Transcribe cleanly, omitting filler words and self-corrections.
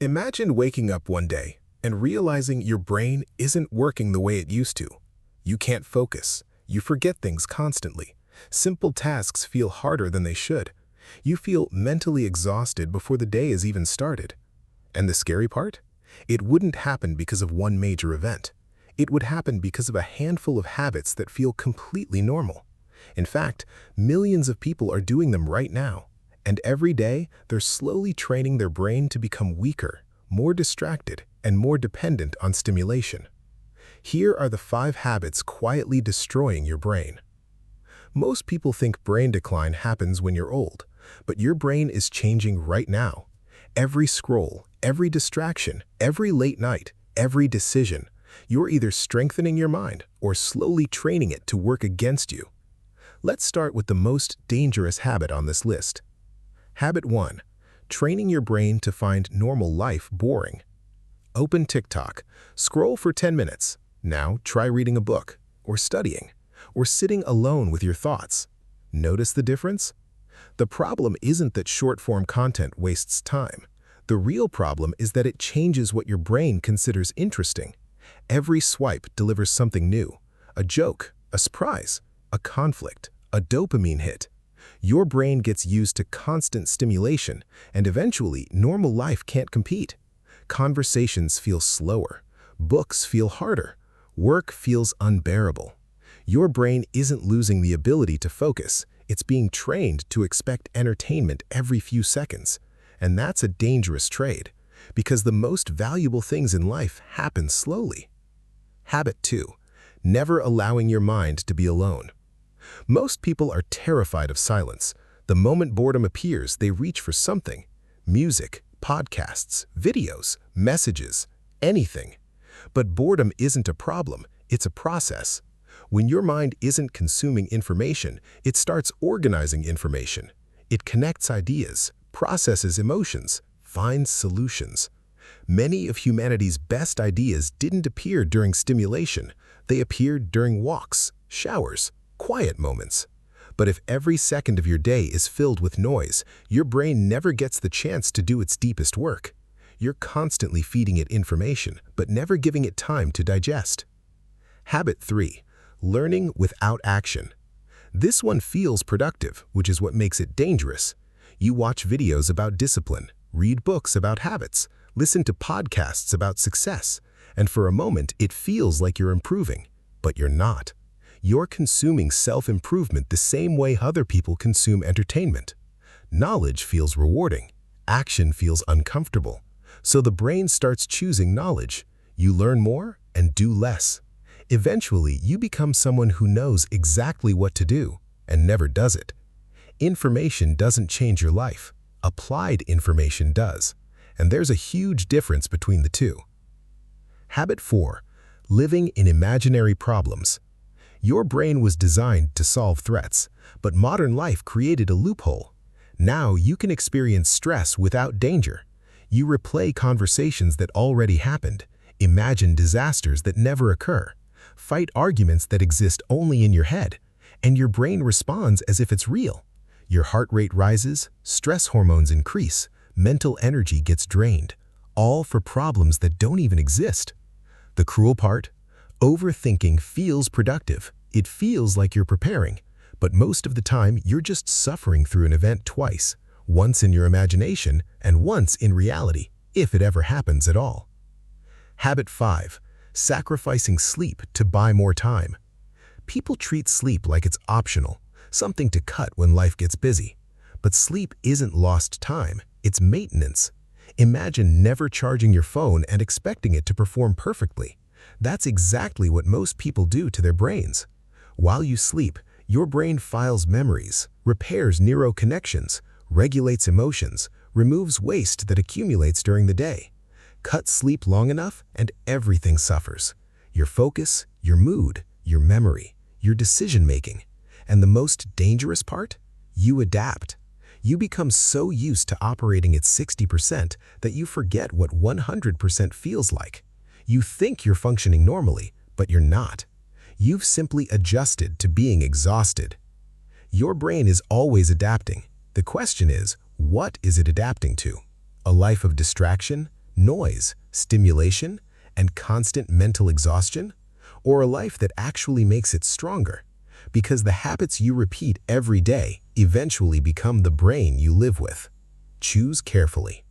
Imagine waking up one day and realizing your brain isn't working the way it used to. You can't focus. You forget things constantly. Simple tasks feel harder than they should. You feel mentally exhausted before the day is even started. And the scary part? It wouldn't happen because of one major event. It would happen because of a handful of habits that feel completely normal. In fact, millions of people are doing them right now. And every day, they're slowly training their brain to become weaker, more distracted, and more dependent on stimulation. Here are the 5 habits quietly destroying your brain. Most people think brain decline happens when you're old, but your brain is changing right now. Every scroll, every distraction, every late night, every decision, you're either strengthening your mind or slowly training it to work against you. Let's start with the most dangerous habit on this list. Habit 1. Training your brain to find normal life boring. Open TikTok. Scroll for 10 minutes. Now try reading a book, or studying, or sitting alone with your thoughts. Notice the difference? The problem isn't that short-form content wastes time. The real problem is that it changes what your brain considers interesting. Every swipe delivers something new. A joke, a surprise, a conflict, a dopamine hit. Your brain gets used to constant stimulation, and eventually, normal life can't compete. Conversations feel slower. Books feel harder. Work feels unbearable. Your brain isn't losing the ability to focus. It's being trained to expect entertainment every few seconds. And that's a dangerous trade, because the most valuable things in life happen slowly. Habit 2. Never allowing your mind to be alone. Most people are terrified of silence. The moment boredom appears, they reach for something. Music, podcasts, videos, messages, anything. But boredom isn't a problem, it's a process. When your mind isn't consuming information, it starts organizing information. It connects ideas, processes emotions, finds solutions. Many of humanity's best ideas didn't appear during stimulation. They appeared during walks, showers, quiet moments. But if every second of your day is filled with noise, your brain never gets the chance to do its deepest work. You're constantly feeding it information, but never giving it time to digest. Habit 3. Learning without action. This one feels productive, which is what makes it dangerous. You watch videos about discipline, read books about habits, listen to podcasts about success, and for a moment it feels like you're improving, but you're not. You're consuming self-improvement the same way other people consume entertainment. Knowledge feels rewarding. Action feels uncomfortable. So the brain starts choosing knowledge. You learn more and do less. Eventually, you become someone who knows exactly what to do and never does it. Information doesn't change your life. Applied information does. And there's a huge difference between the two. Habit 4. Living in imaginary problems. Your brain was designed to solve threats, but modern life created a loophole. Now you can experience stress without danger. You replay conversations that already happened, imagine disasters that never occur, fight arguments that exist only in your head, and your brain responds as if it's real. Your heart rate rises, stress hormones increase, mental energy gets drained, all for problems that don't even exist. The cruel part? Overthinking feels productive. It feels like you're preparing, but most of the time you're just suffering through an event twice, once in your imagination and once in reality, if it ever happens at all. Habit 5. Sacrificing sleep to buy more time. People treat sleep like it's optional, something to cut when life gets busy. But sleep isn't lost time, it's maintenance. Imagine never charging your phone and expecting it to perform perfectly. That's exactly what most people do to their brains. While you sleep, your brain files memories, repairs neural connections, regulates emotions, removes waste that accumulates during the day. Cut sleep long enough and everything suffers. Your focus, your mood, your memory, your decision-making. And the most dangerous part? You adapt. You become so used to operating at 60% that you forget what 100% feels like. You think you're functioning normally, but you're not. You've simply adjusted to being exhausted. Your brain is always adapting. The question is, what is it adapting to? A life of distraction, Noise, stimulation, and constant mental exhaustion? Or a life that actually makes it stronger? Because the habits you repeat every day eventually become the brain you live with. Choose carefully.